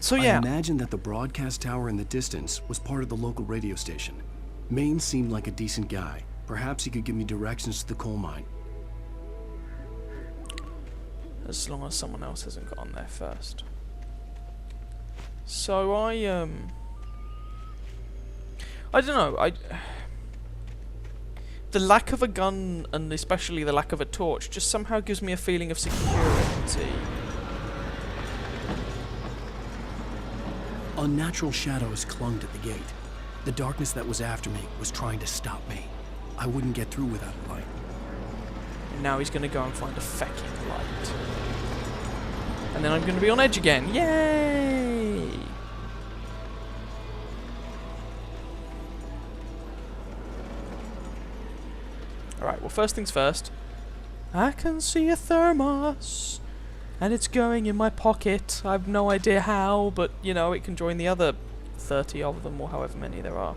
So I yeah, imagine that the broadcast tower in the distance was part of the local radio station. Maine seemed like a decent guy. Perhaps he could give me directions to the coal mine. as long as someone else hasn't gone there first. So I don't know, the lack of a gun, and especially the lack of a torch, just somehow gives me a feeling of security. Unnatural shadows clung at the gate. The darkness that was after me was trying to stop me. I wouldn't get through without a light. And now he's going to go and find a fecking light. And then I'm going to be on edge again. Yay! Alright, well, first things first. I can see a thermos. And it's going in my pocket. I have no idea how, but, you know, it can join the other 30 of them, or however many there are.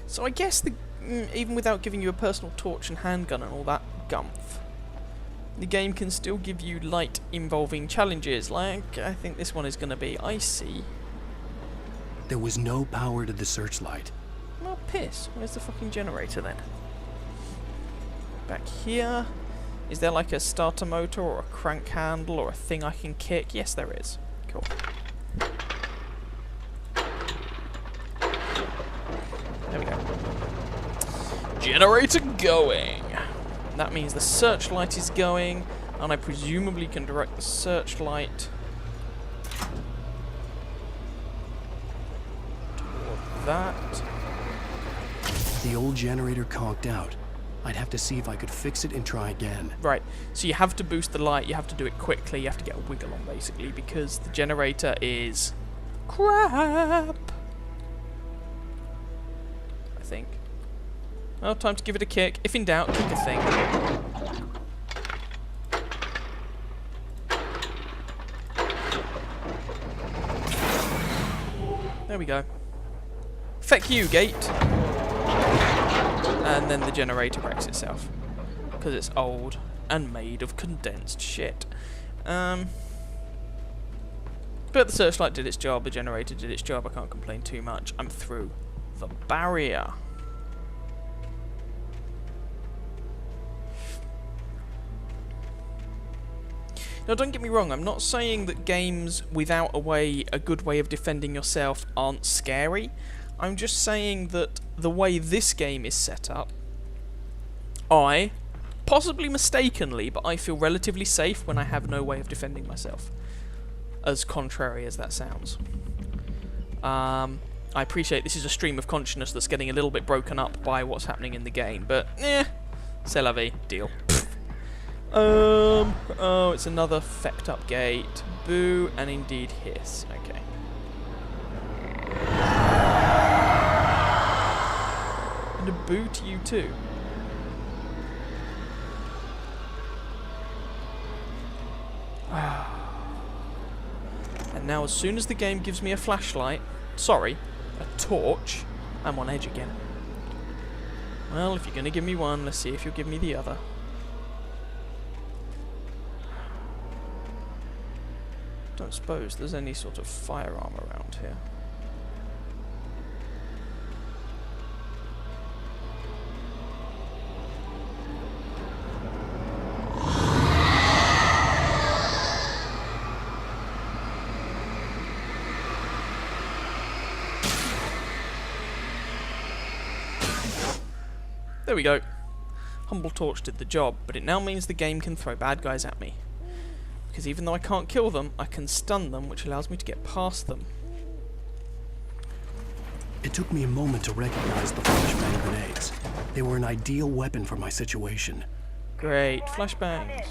So I guess even without giving you a personal torch and handgun and all that gumph, the game can still give you light involving challenges, like I think this one is going to be icy. There was no power to the searchlight. Well, piss. Where's the fucking generator then? Back here. Is there like a starter motor or a crank handle or a thing I can kick? Yes, there is. Cool. There we go. Generator going. That means the searchlight is going, and I presumably can direct the searchlight toward that. The old generator conked out. I'd have to see if I could fix it and try again. Right, so you have to boost the light, you have to do it quickly, you have to get a wiggle on basically, because the generator is crap. I think. Well, time to give it a kick. If in doubt, kick a thing. There we go. Feck you, gate. And then the generator wrecks itself. Because it's old and made of condensed shit. But the searchlight did its job, the generator did its job, I can't complain too much. I'm through the barrier. Now don't get me wrong, I'm not saying that games without a good way of defending yourself aren't scary. I'm just saying that the way this game is set up, I, possibly mistakenly, but I feel relatively safe when I have no way of defending myself. As contrary as that sounds. I appreciate this is a stream of consciousness that's getting a little bit broken up by what's happening in the game, but c'est la vie, deal. Oh, it's another fecked up gate. Boo, and indeed hiss. Okay. And a boo to you too. And now as soon as the game gives me a flashlight, sorry, a torch, I'm on edge again. Well, if you're going to give me one, let's see if you'll give me the other. Don't suppose there's any sort of firearm around here. There we go. Humble Torch did the job, but it now means the game can throw bad guys at me. Because even though I can't kill them, I can stun them, which allows me to get past them. It took me a moment to recognize the flashbang grenades. They were an ideal weapon for my situation. Great. Flashbangs.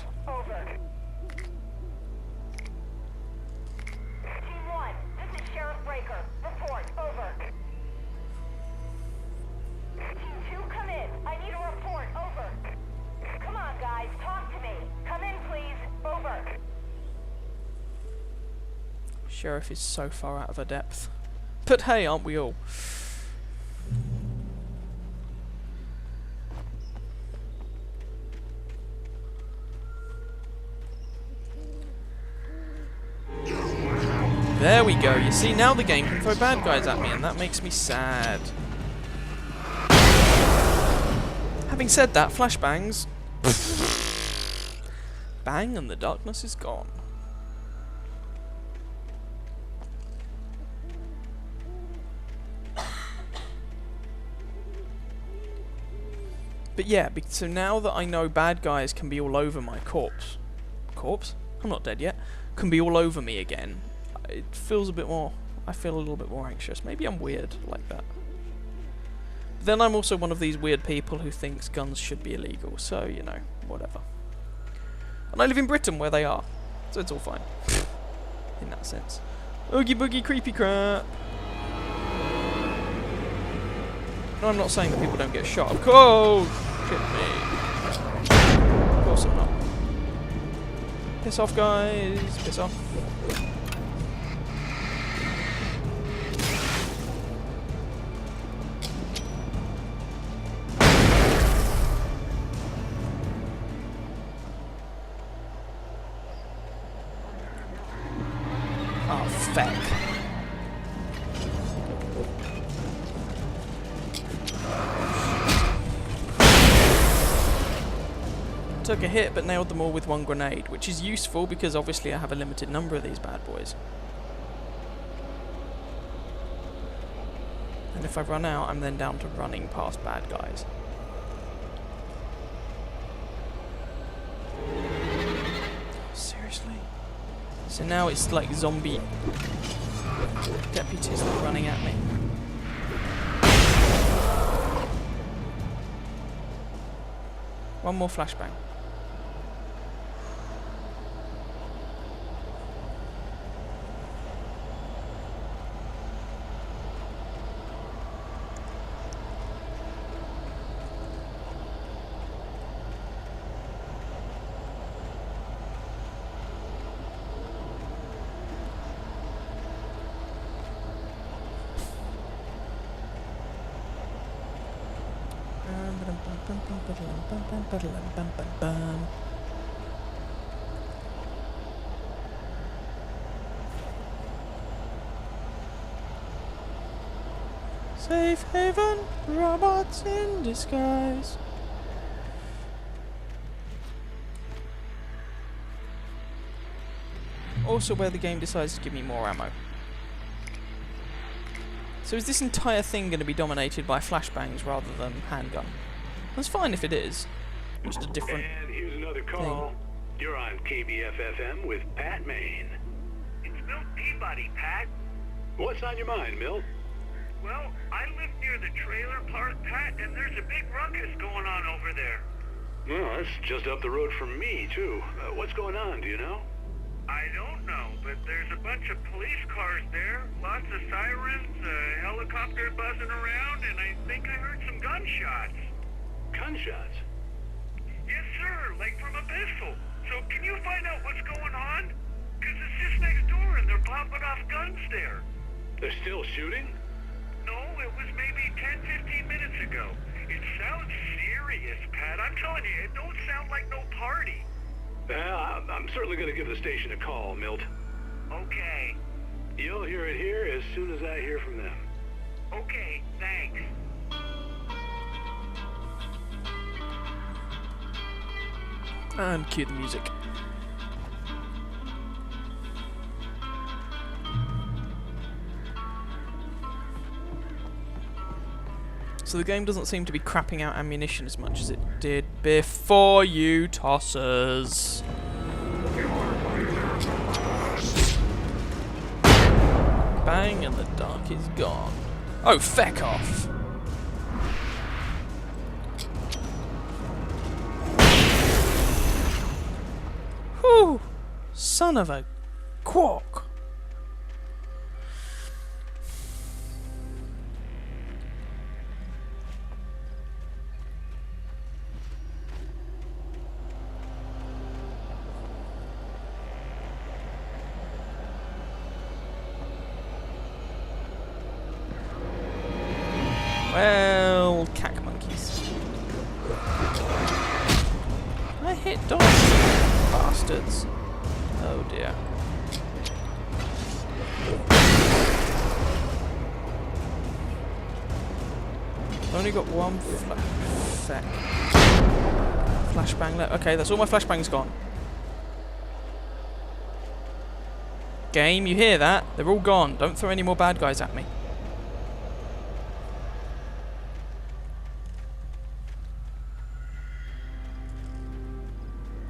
Sheriff is so far out of her depth. But hey, aren't we all? There we go. You see, now the game can throw bad guys at me, and that makes me sad. Having said that, flashbangs. Bang, and the darkness is gone. But yeah, so now that I know bad guys can be all over my corpse? I'm not dead yet. Can be all over me again. It feels a bit more... I feel a little bit more anxious. Maybe I'm weird like that. But then I'm also one of these weird people who thinks guns should be illegal. So, you know, whatever. And I live in Britain where they are. So it's all fine. In that sense. Oogie boogie creepy crap. No, I'm not saying that people don't get shot. Of course! Shit me. Of course I'm not. Piss off, guys. Piss off. Oh, feck. Took a hit but nailed them all with one grenade, which is useful because obviously I have a limited number of these bad boys. And if I run out, I'm then down to running past bad guys. Seriously? So now it's like zombie deputies that are running at me. One more flashbang. Safe haven, robots in disguise. Also where the game decides to give me more ammo. So is this entire thing going to be dominated by flashbangs rather than handgun? That's fine if it is. Just a different And here's another call. thing. You're on KBF-FM with Pat Maine. It's Milt Peabody, Pat. What's on your mind, Milt? Well, I live near the trailer park, Pat, and there's a big ruckus going on over there. Well, that's just up the road from me, too. What's going on, do you know? I don't know, but there's a bunch of police cars there, lots of sirens, a helicopter buzzing around, and I think I heard some gunshots. Gunshots? Yes, sir, like from a pistol. So can you find out what's going on? Because it's just next door and they're popping off guns there. They're still shooting? No, it was maybe 10, 15 minutes ago. It sounds serious, Pat. I'm telling you, it don't sound like no party. I'm certainly going to give the station a call, Milt. Okay. You'll hear it here as soon as I hear from them. Okay, thanks. And cue the music. So the game doesn't seem to be crapping out ammunition as much as it did before, you tossers. Bang, and the dark is gone. Oh, feck off! Whew! Son of a quark! Well, cack monkeys. I hit dogs, bastards. Oh dear. I've only got one flashbang left. Okay, that's all my flashbangs gone. Game, you hear that? They're all gone. Don't throw any more bad guys at me.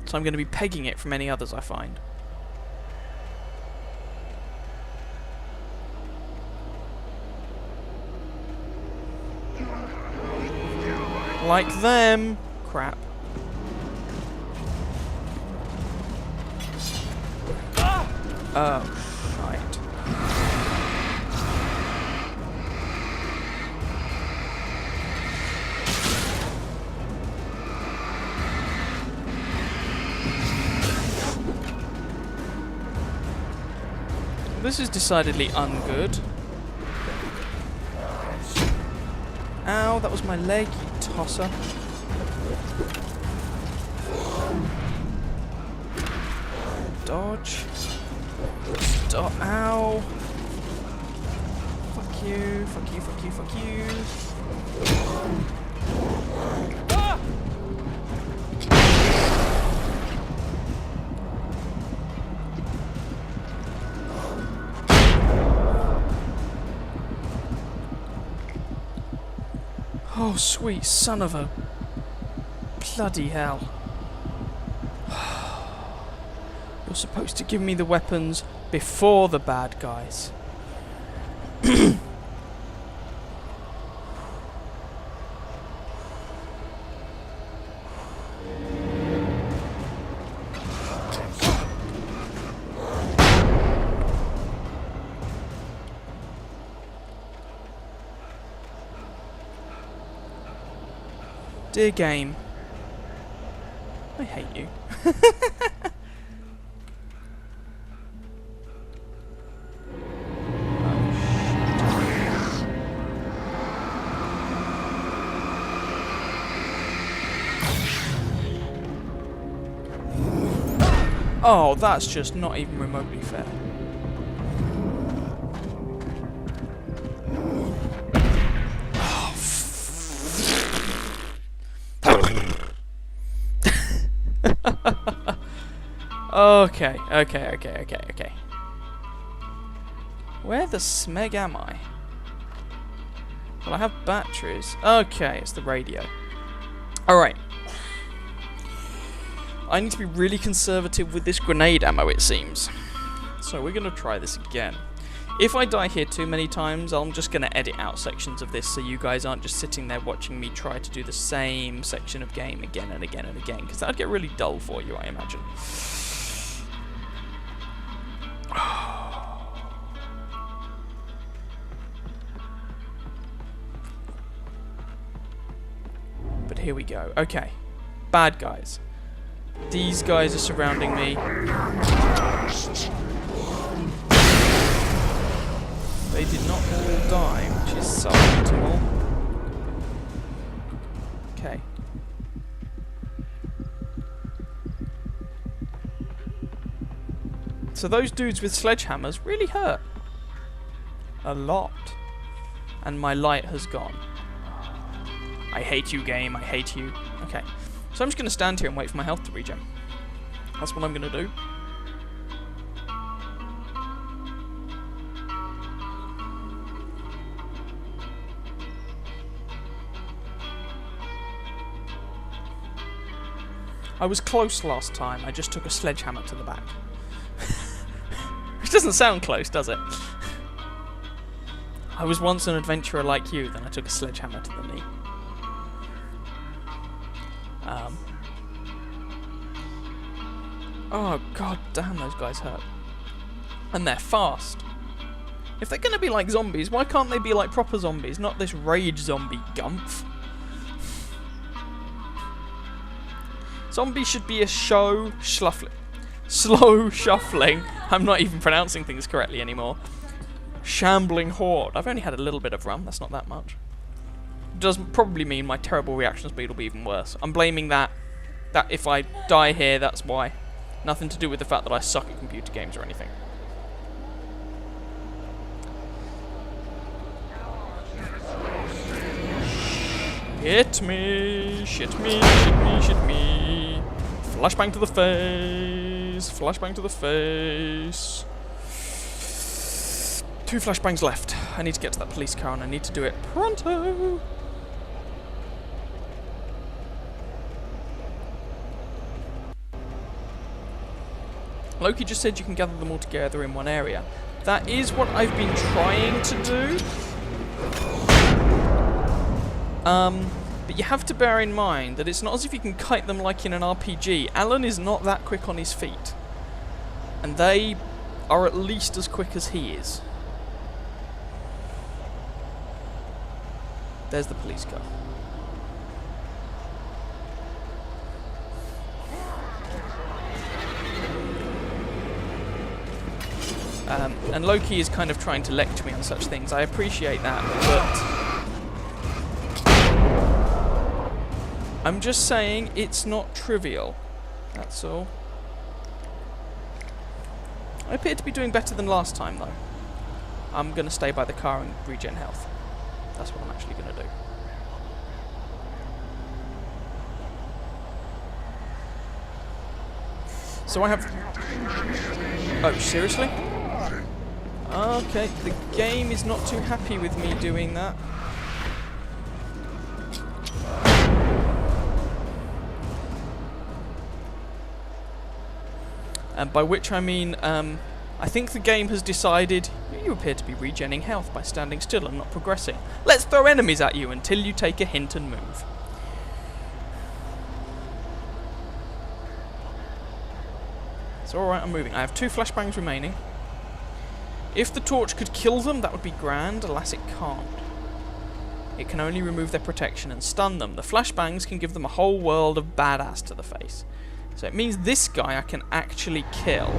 So I'm going to be pegging it from any others I find. Like them. Crap. Oh, shite. This is decidedly ungood. Ow, that was my leg, you tosser. Dodge. Stop. Ow. Fuck you, fuck you, fuck you, fuck you. Ah! Oh, sweet son of a bloody hell. You're supposed to give me the weapons before the bad guys. Dear game, I hate you. Oh, that's just not even remotely fair. Okay. Where the smeg am I? Well, I have batteries. Okay, it's the radio. Alright. I need to be really conservative with this grenade ammo, it seems. So we're going to try this again. If I die here too many times, I'm just going to edit out sections of this so you guys aren't just sitting there watching me try to do the same section of game again and again and again, because that would get really dull for you, I imagine. But here we go. Okay. Bad guys. These guys are surrounding me. They did not all die, which is suboptimal. Okay. So those dudes with sledgehammers really hurt. A lot. And my light has gone. I hate you, game. I hate you. Okay. So I'm just going to stand here and wait for my health to regen. That's what I'm going to do. I was close last time. I just took a sledgehammer to the back. Which doesn't sound close, does it? I was once an adventurer like you, then I took a sledgehammer to the knee. Oh, god damn, those guys hurt. And they're fast. If they're going to be like zombies, why can't they be like proper zombies, not this rage zombie gumph? Zombies should be a slow shuffling. I'm not even pronouncing things correctly anymore. Shambling horde. I've only had a little bit of rum, that's not that much. Does probably mean my terrible reaction speed will be even worse. I'm blaming that if I die here, that's why. Nothing to do with the fact that I suck at computer games or anything. Hit me, shit me, shit me, shit me. Flashbang to the face, flashbang to the face. 2 flashbangs left. I need to get to that police car and I need to do it pronto. Loki just said you can gather them all together in one area. That is what I've been trying to do. But you have to bear in mind that it's not as if you can kite them like in an RPG. Alan is not that quick on his feet. And they are at least as quick as he is. There's the police car. And Loki is kind of trying to lecture me on such things. I appreciate that, but I'm just saying it's not trivial. That's all. I appear to be doing better than last time, though. I'm going to stay by the car and regen health. That's what I'm actually going to do. So I have... Oh, seriously? Okay, the game is not too happy with me doing that. And by which I mean, I think the game has decided you appear to be regenning health by standing still and not progressing. Let's throw enemies at you until you take a hint and move. It's alright, I'm moving. I have 2 flashbangs remaining. If the torch could kill them, that would be grand. Alas, it can't. It can only remove their protection and stun them. The flashbangs can give them a whole world of badass to the face. So it means this guy I can actually kill.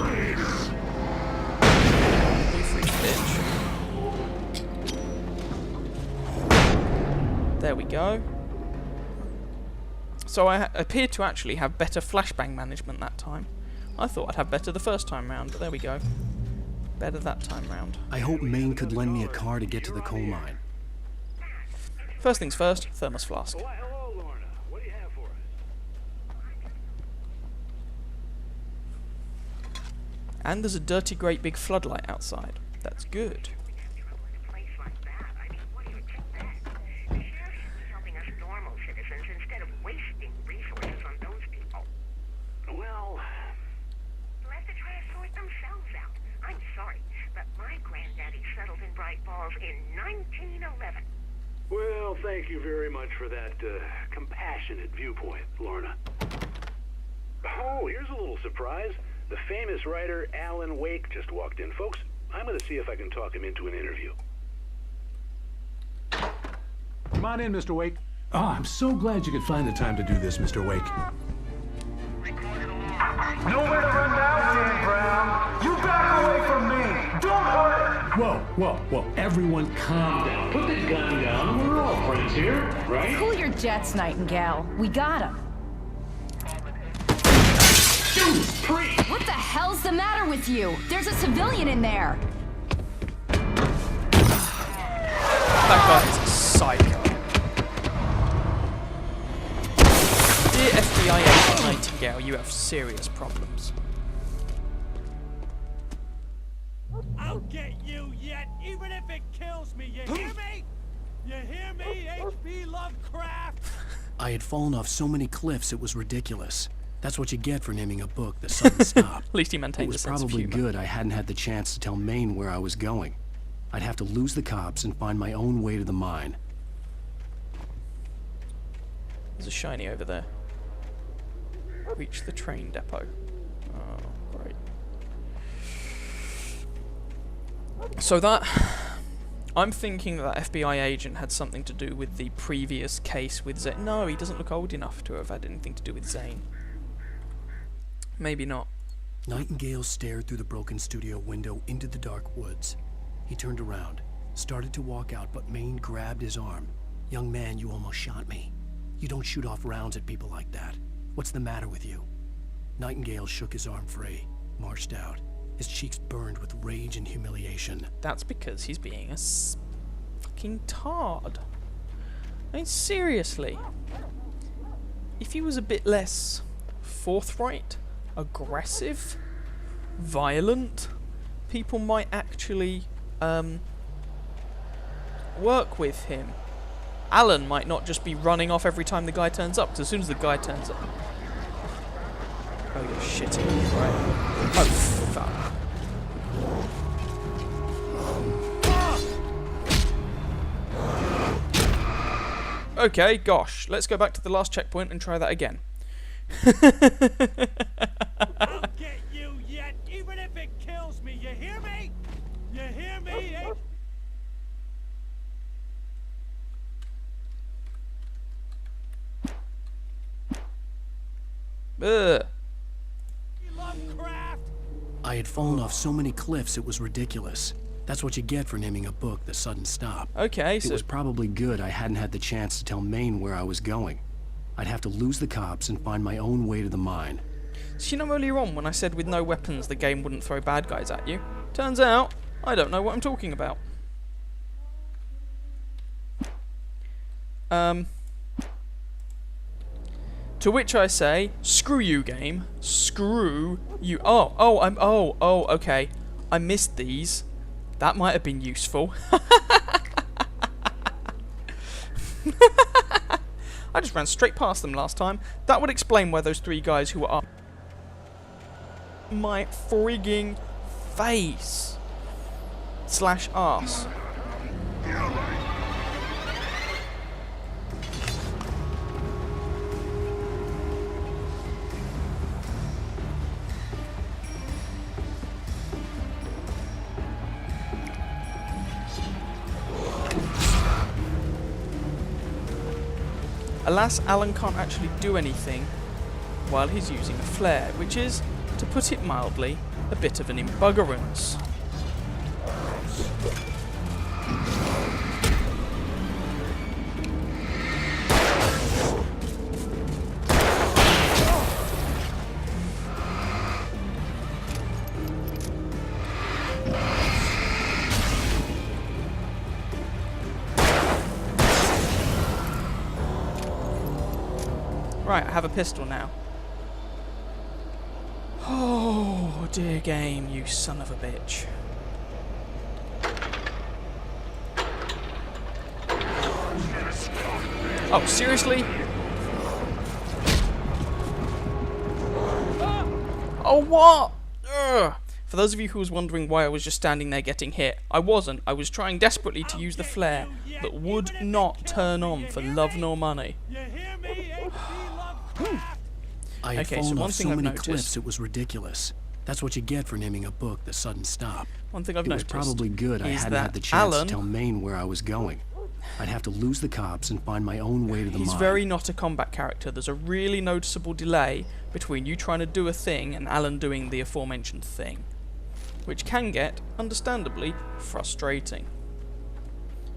You freak bitch. There we go. So I appear to actually have better flashbang management that time. I thought I'd have better the first time round, but there we go. Better that time round. I hope Maine could lend me a car to get to the coal mine. First things first, thermos flask. Why, hello, Lorna. What do you have for us? And there's a dirty great big floodlight outside. That's good. Well, They'll have to try to sort themselves out. I'm sorry, but my granddaddy settled in Bright Falls in 1911. well, thank you very much for that compassionate viewpoint, Lorna. Oh, here's a little surprise. The famous writer Alan Wake just walked in. Folks, I'm going to see if I can talk him into an interview. Come on in, Mr. Wake. Oh, I'm so glad you could find the time to do this, Mr. Wake. Nowhere to run now, Dan Brown. You back away from me. Don't hurt. Whoa. Everyone calm down. Put the gun down. We're all friends here, right? Cool your jets, Nightingale. We got him. What the hell's the matter with you? There's a civilian in there. That guy is a psycho. Dear FBI agent Nightingale, you have serious problems. I'll get you yet, even if it kills me. You hear me? You hear me, H.P. Lovecraft? I had fallen off so many cliffs it was ridiculous. That's what you get for naming a book The Sudden Stop. At least he It maintained a was sense of probably humor. good I hadn't had the chance to tell Maine where I was going. I'd have to lose the cops and find my own way to the mine. There's a shiny over there. Reach the train depot. Oh, great. So that... I'm thinking that FBI agent had something to do with the previous case with Zane. No, he doesn't look old enough to have had anything to do with Zane. Maybe not. Nightingale stared through the broken studio window into the dark woods. He turned around, started to walk out, but Maine grabbed his arm. "Young man, you almost shot me. You don't shoot off rounds at people like that. What's the matter with you?" Nightingale shook his arm free, marched out. His cheeks burned with rage and humiliation. That's because he's being a fucking tard. I mean, seriously. If he was a bit less forthright, aggressive, violent, people might actually work with him. Alan might not just be running off every time the guy turns up, because as soon as the guy turns up... Oh, you're shitting me, right? Oh, fuck. Okay, gosh. Let's go back to the last checkpoint and try that again. I'll get you yet, even if it kills me. You hear me? You hear me? Ugh. Lovecraft. I had fallen off so many cliffs it was ridiculous. That's what you get for naming a book The Sudden Stop. Okay, It so... was probably good I hadn't had the chance to tell Maine where I was going. I'd have to lose the cops and find my own way to the mine. So you know earlier on when I said with no weapons the game wouldn't throw bad guys at you? Turns out, I don't know what I'm talking about. To which I say, screw you, game. Screw you. Oh, okay. I missed these. That might have been useful. I just ran straight past them last time. That would explain why those three guys who were up my frigging face / arse. Alas, Alan can't actually do anything while he's using a flare, which is, to put it mildly, a bit of an imbuggerance. Right, I have a pistol now. Oh, dear game, you son of a bitch. Oh, seriously? Oh, what? Ugh. For those of you who was wondering why I was just standing there getting hit, I wasn't. I was trying desperately to use the flare that would not turn on for love nor money. You hear me? I had Okay, so fallen one off thing so I've many noticed- cliffs it was ridiculous. That's what you get for naming a book The Sudden Stop. One thing I've It was noticed probably good I is hadn't that had the chance Alan, to tell Maine where I was going. I'd have to lose the cops and find my own way to the he's mine. very not a combat character. There's a really noticeable delay between you trying to do a thing and Alan doing the aforementioned thing, which can get, understandably, frustrating.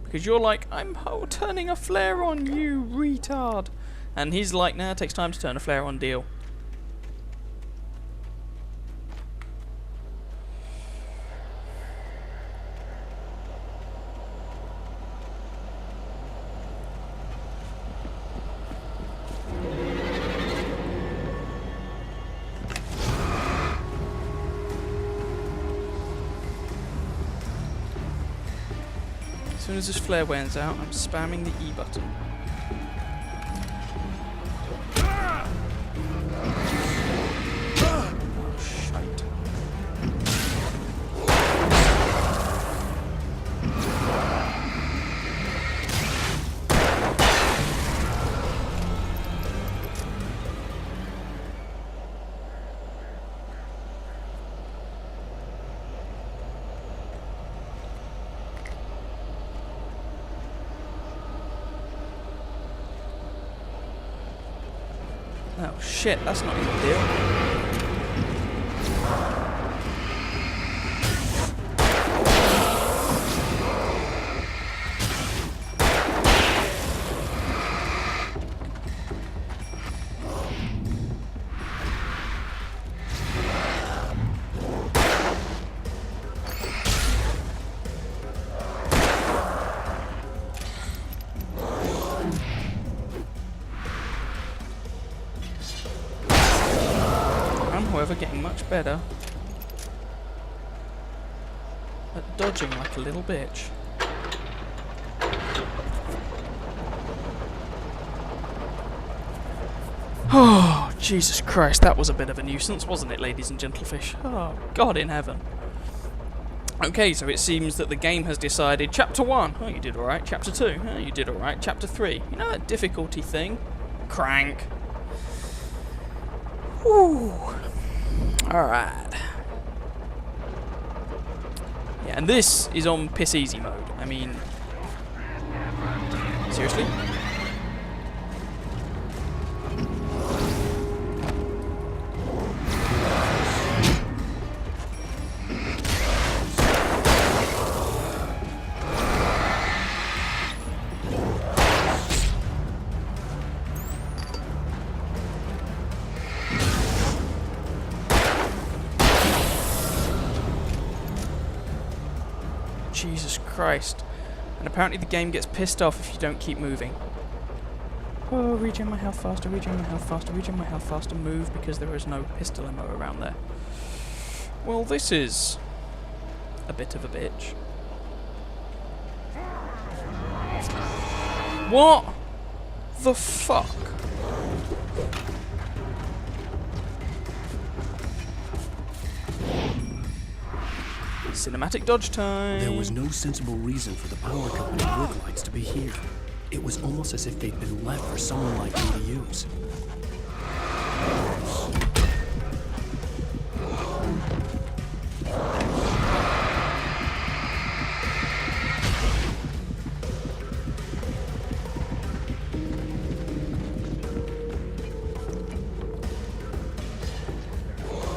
Because you're like, I'm turning a flare on, you retard. And he's like, nah, it takes time to turn a flare on, deal. As soon as this flare wears out, I'm spamming the E button. Oh, shite. Oh shit, that's not a good deal. much better at dodging like a little bitch. Oh, Jesus Christ, that was a bit of a nuisance, wasn't it, ladies and gentlefish? Oh, God in heaven. Okay, so it seems that the game has decided, Chapter 1, oh, you did alright. Chapter 2, oh, you did alright. Chapter 3, you know that difficulty thing? Crank. Whew. Alright. Yeah, and this is on piss easy mode. I mean, seriously? Jesus Christ. And apparently the game gets pissed off if you don't keep moving. Oh, regen my health faster, regen my health faster, regen my health faster, move because there is no pistol ammo around there. Well, this is a bit of a bitch. What the fuck? Cinematic dodge time. There was no sensible reason for the power company work lights to be here. It was almost as if they'd been left for someone like me to use.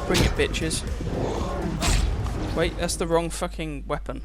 Bring it, bitches. Wait, that's the wrong fucking weapon.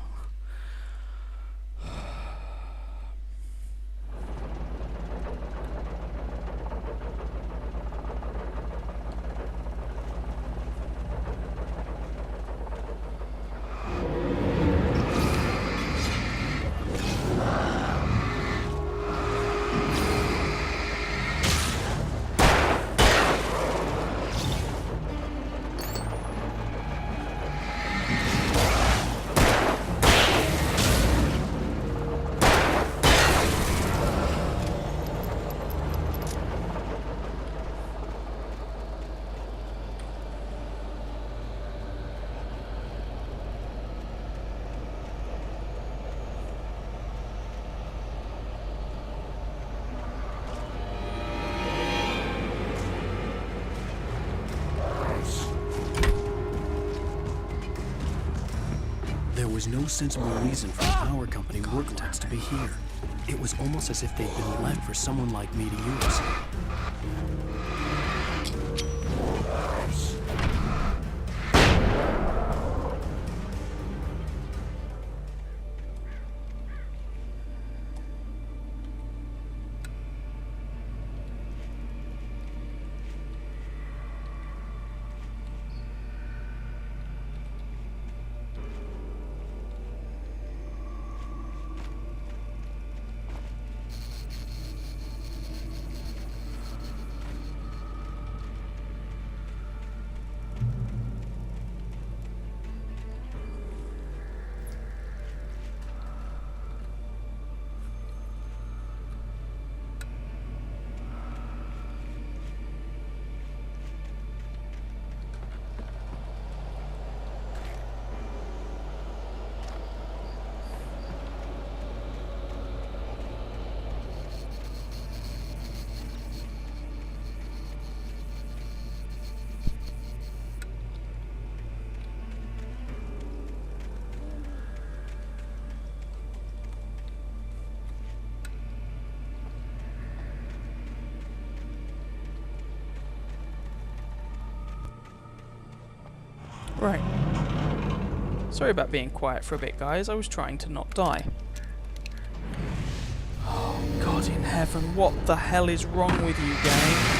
There was no sensible reason for the power company work lights to be here. It was almost as if they'd been left for someone like me to use. Right. Sorry about being quiet for a bit, guys. I was trying to not die. Oh, God in heaven, what the hell is wrong with you, game?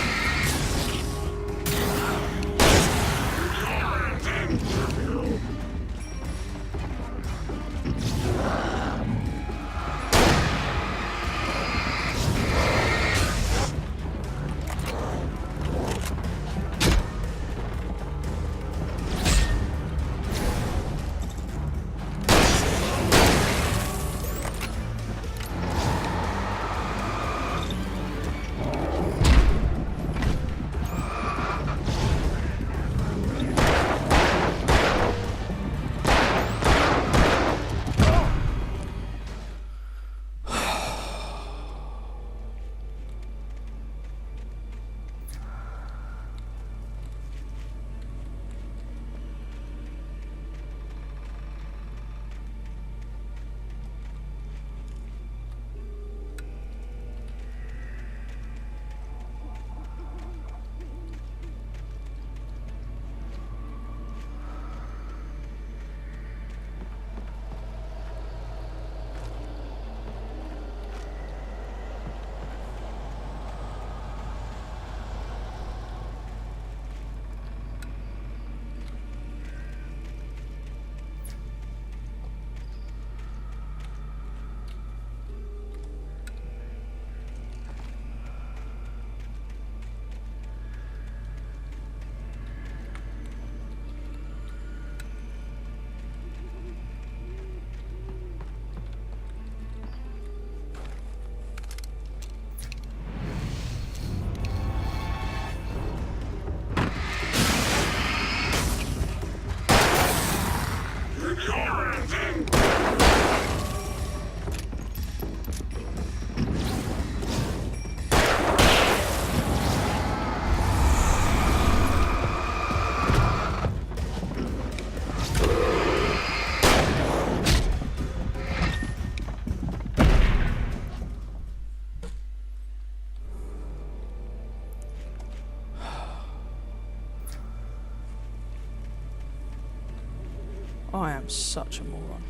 I am such a moron.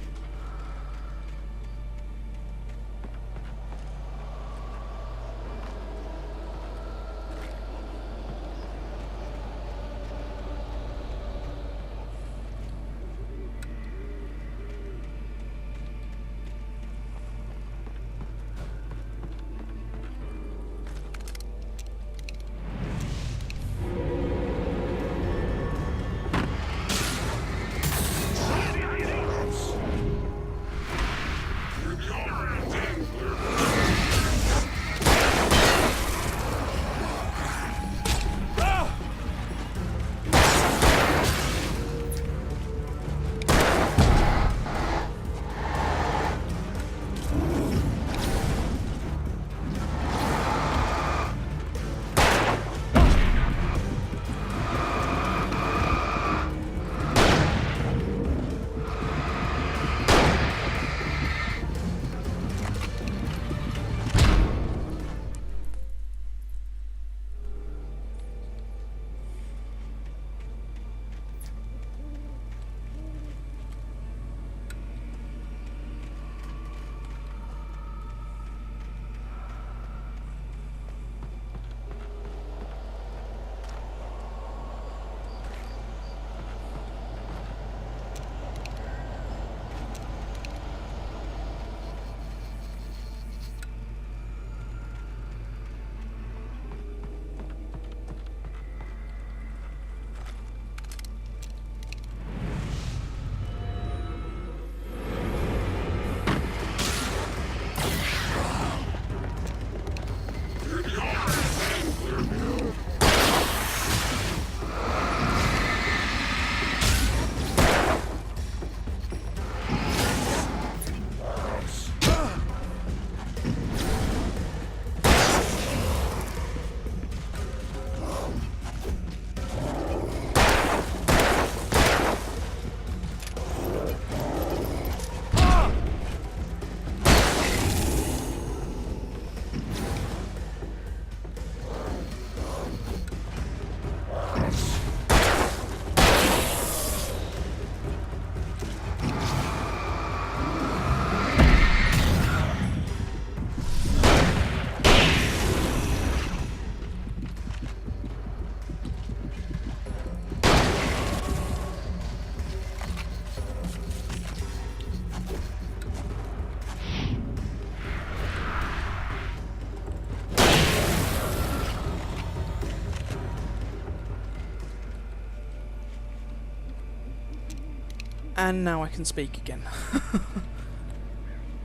And now I can speak again.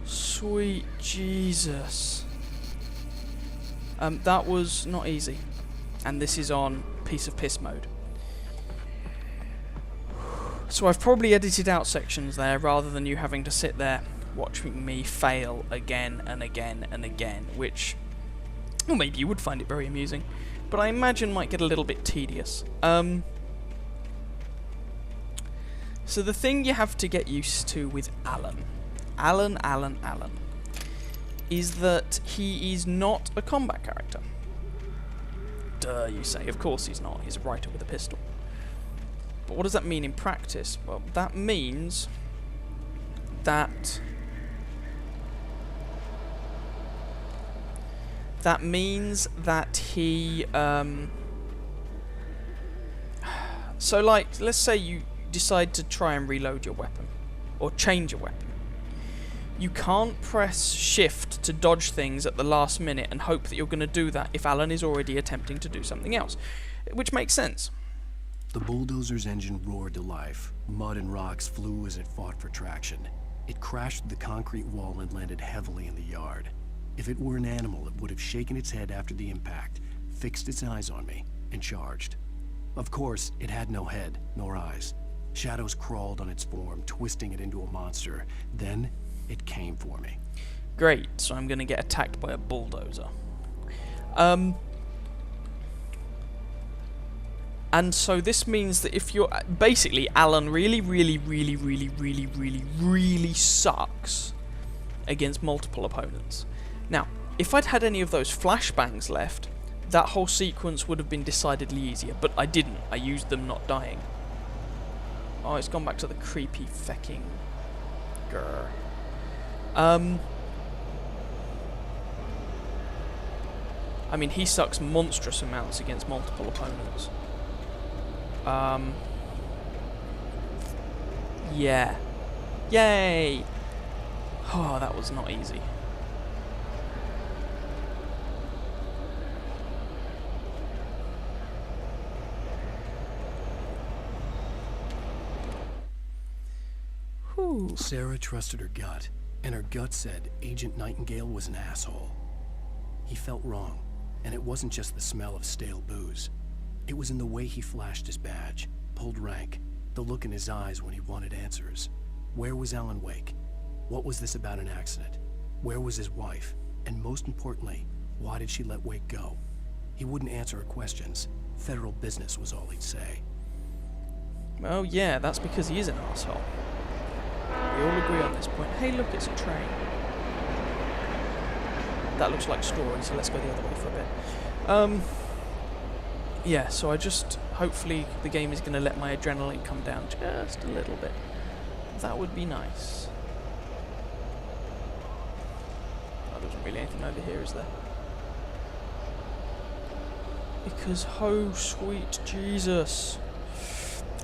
Sweet Jesus. That was not easy. And this is on piece of piss mode. So I've probably edited out sections there rather than you having to sit there watching me fail again and again and again, which, well, maybe you would find it very amusing, but I imagine might get a little bit tedious. So the thing you have to get used to with Alan, is that he is not a combat character. Duh, you say. Of course he's not. He's a writer with a pistol. But what does that mean in practice? Well, that means that he so like, let's say you decide to try and reload your weapon or change your weapon. You can't press shift to dodge things at the last minute and hope that you're going to do that if Alan is already attempting to do something else, which makes sense. The bulldozer's engine roared to life. Mud and rocks flew as it fought for traction. It crashed through the concrete wall and landed heavily in the yard. If it were an animal, it would have shaken its head after the impact, fixed its eyes on me, and charged. Of course, it had no head, nor eyes. Shadows crawled on its form, twisting it into a monster. Then, it came for me. Great, so I'm going to get attacked by a bulldozer. And so this means that if you're... Basically, Alan really sucks against multiple opponents. Now, if I'd had any of those flashbangs left, that whole sequence would have been decidedly easier, but I didn't. I used them not dying. Oh, it's gone back to the creepy fecking... grr. I mean, he sucks monstrous amounts against multiple opponents. Yeah. Yay! Oh, that was not easy. Whew. Sarah trusted her gut, and her gut said Agent Nightingale was an asshole. He felt wrong, and it wasn't just the smell of stale booze. It was in the way he flashed his badge, pulled rank, the look in his eyes when he wanted answers. Where was Alan Wake? What was this about an accident? Where was his wife? And most importantly, why did she let Wake go? He wouldn't answer her questions. Federal business was all he'd say. Well, yeah, that's because he is an asshole. We all agree on this point. Hey, look, it's a train. That looks like story, so let's go the other way for a bit. Yeah, so I just... Hopefully the game is going to let my adrenaline come down just a little bit. That would be nice. Oh, there isn't really anything over here, is there? Because, oh, sweet Jesus.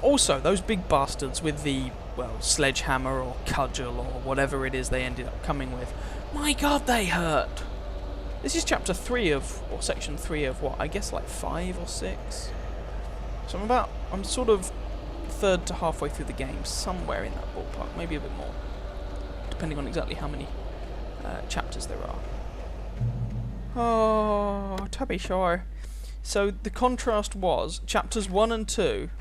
Also, those big bastards with the, well, sledgehammer or cudgel or whatever it is they ended up coming with. My God, they hurt! This is chapter 3 of, or section 3 of what, I guess like 5 or 6? So I'm sort of third to halfway through the game, somewhere in that ballpark, maybe a bit more, depending on exactly how many chapters there are. Oh, to be sure. So the contrast was, chapters 1 and 2,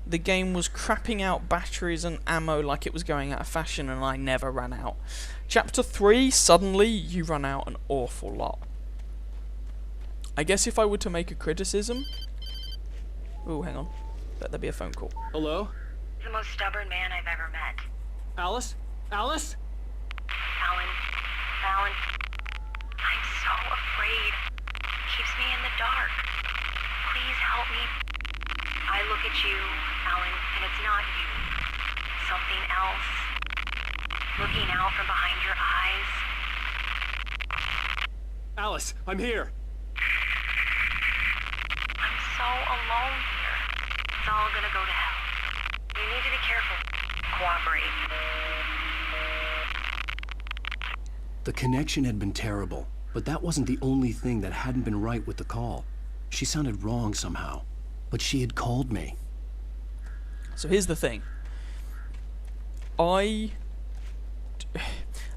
the game was crapping out batteries and ammo like it was going out of fashion, and I never ran out. Chapter 3, suddenly you run out an awful lot. I guess if I were to make a criticism... Ooh, hang on. Bet there'd be a phone call. Hello? The most stubborn man I've ever met. Alice? Alice? Alan. Alan. I'm so afraid. Keeps me in the dark. Please help me. I look at you, Alan, and it's not you. Something else. Looking out from behind your eyes. Alice, I'm here. I'm so alone here. It's all gonna go to hell. You need to be careful. Cooperate. The connection had been terrible, but that wasn't the only thing that hadn't been right with the call. She sounded wrong somehow, but she had called me. So here's the thing.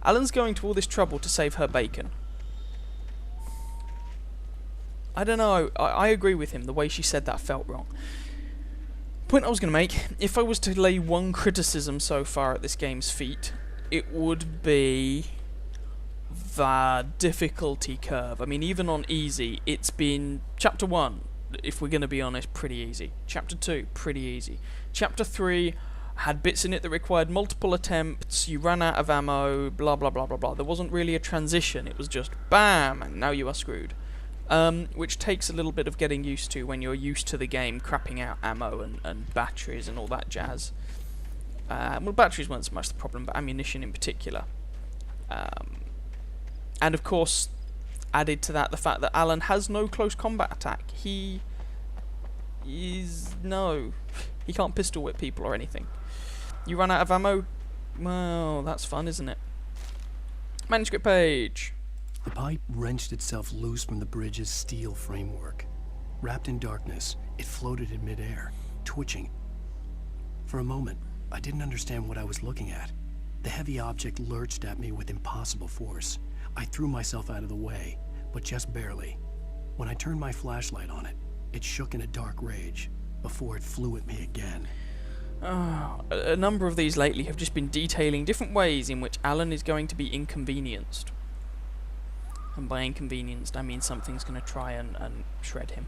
Alan's going to all this trouble to save her bacon. I don't know, I agree with him, the way she said that felt wrong. Point I was going to make, if I was to lay one criticism so far at this game's feet, it would be the difficulty curve. I mean, even on easy, it's been chapter 1, if we're going to be honest, pretty easy. Chapter 2, pretty easy. Chapter 3 had bits in it that required multiple attempts, you ran out of ammo, blah blah blah blah blah. There wasn't really a transition, it was just BAM, and now you are screwed. Which takes a little bit of getting used to when you're used to the game crapping out ammo and batteries and all that jazz. Well, batteries weren't so much the problem, but ammunition in particular. And of course, added to that, the fact that Alan has no close combat attack. He can't pistol whip people or anything. You run out of ammo? Well, that's fun, isn't it? Manuscript page. The pipe wrenched itself loose from the bridge's steel framework. Wrapped in darkness, it floated in midair, twitching. For a moment, I didn't understand what I was looking at. The heavy object lurched at me with impossible force. I threw myself out of the way, but just barely. When I turned my flashlight on it, it shook in a dark rage, before it flew at me again. A number of these lately have just been detailing different ways in which Alan is going to be inconvenienced. And by inconvenienced, I mean something's going to try and shred him.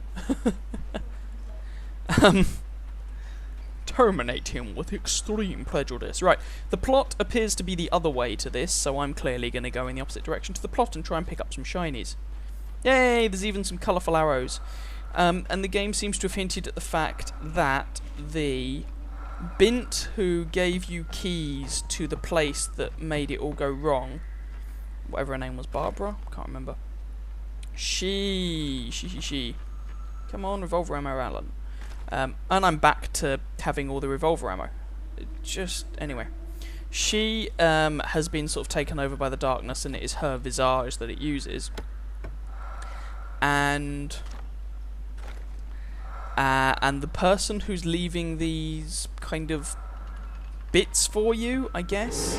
Terminate him with extreme prejudice. Right, the plot appears to be the other way to this, so I'm clearly going to go in the opposite direction to the plot and try and pick up some shinies. Yay, there's even some colourful arrows. And the game seems to have hinted at the fact that the Bint who gave you keys to the place that made it all go wrong, whatever her name was, Barbara? Can't remember. She. Come on, revolver ammo, Alan. And I'm back to having all the revolver ammo. Anyway. She has been sort of taken over by the darkness, and it is her visage that it uses. And the person who's leaving these kind of bits for you, I guess.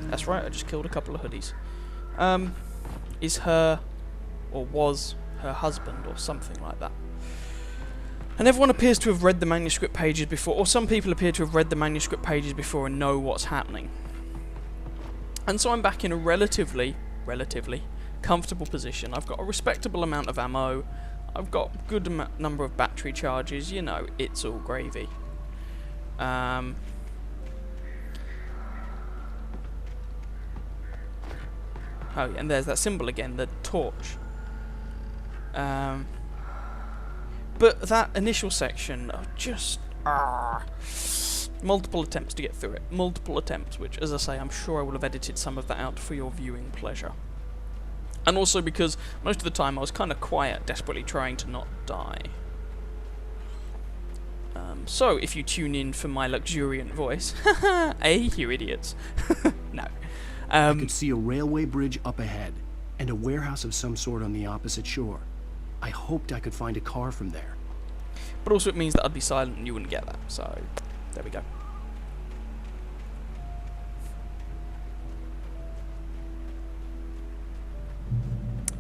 That's right, I just killed a couple of hoodies. Is her, or was her husband, or something like that. And everyone appears to have read the manuscript pages before, or some people appear to have read the manuscript pages before and know what's happening. And so I'm back in a relatively comfortable position. I've got a respectable amount of ammo. I've got a good number of battery charges. You know, it's all gravy. Oh, yeah, and there's that symbol again, the torch. But that initial section, just multiple attempts to get through it. Multiple attempts, which, as I say, I'm sure I will have edited some of that out for your viewing pleasure. And also because most of the time I was kind of quiet, desperately trying to not die. So, if you tune in for my luxuriant voice, you idiots. No. I could see a railway bridge up ahead, and a warehouse of some sort on the opposite shore. I hoped I could find a car from there. But also it means that I'd be silent and you wouldn't get that, so there we go.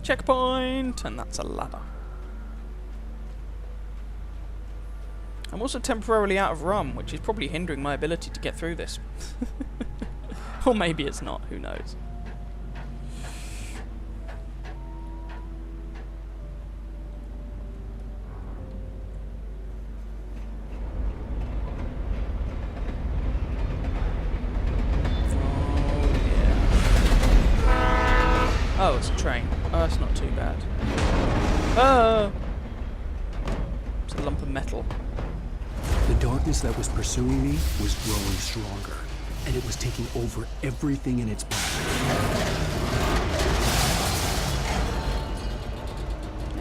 Checkpoint! And that's a ladder. I'm also temporarily out of rum, which is probably hindering my ability to get through this. Or maybe it's not, who knows. Oh, it's a train. Oh, that's not too bad. Oh! It's a lump of metal. The darkness that was pursuing me was growing stronger, and it was taking over everything in its path.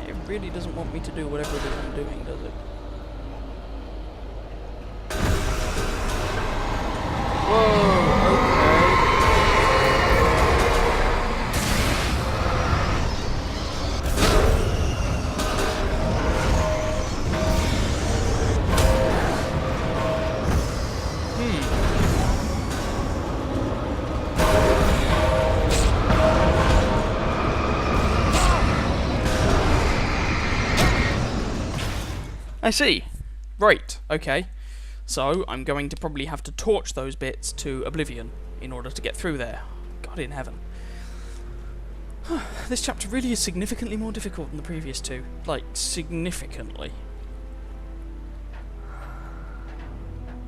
It really doesn't want me to do whatever it is I'm doing, does it? Whoa, okay. I see. Right, okay. So, I'm going to probably have to torch those bits to oblivion in order to get through there. God in heaven. This chapter really is significantly more difficult than the previous two. Like, significantly.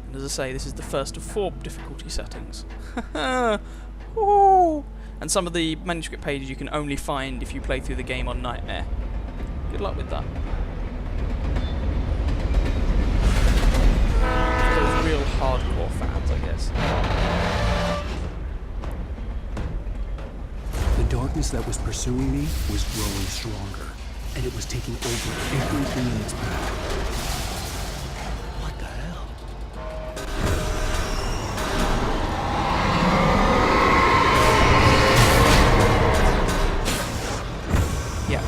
And as I say, this is the first of 4 difficulty settings. Ooh. And some of the manuscript pages you can only find if you play through the game on Nightmare. Good luck with that. Those real hardcore fans, I guess. The darkness that was pursuing me was growing stronger, and it was taking over everything in its path. What the hell? Yeah,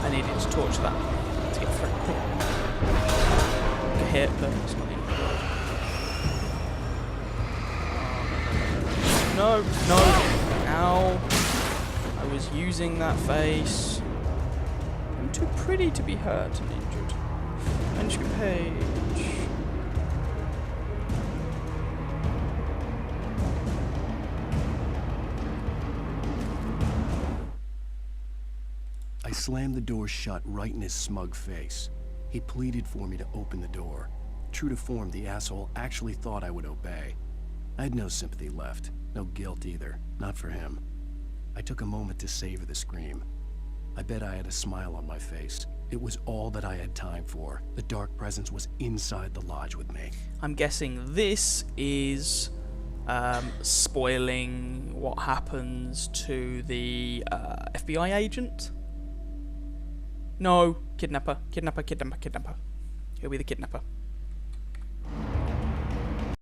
I needed to torch that. hit, but it's not the end of the world. No, no, ow. I was using that face. I'm too pretty to be hurt and injured. Manuscript page. I slammed the door shut right in his smug face. He pleaded for me to open the door. True to form, the asshole actually thought I would obey. I had no sympathy left, no guilt either, not for him. I took a moment to savor the scream. I bet I had a smile on my face. It was all that I had time for. The dark presence was inside the lodge with me. I'm guessing this is spoiling what happens to the FBI agent. No, kidnapper, kidnapper, kidnapper, kidnapper. He'll be the kidnapper.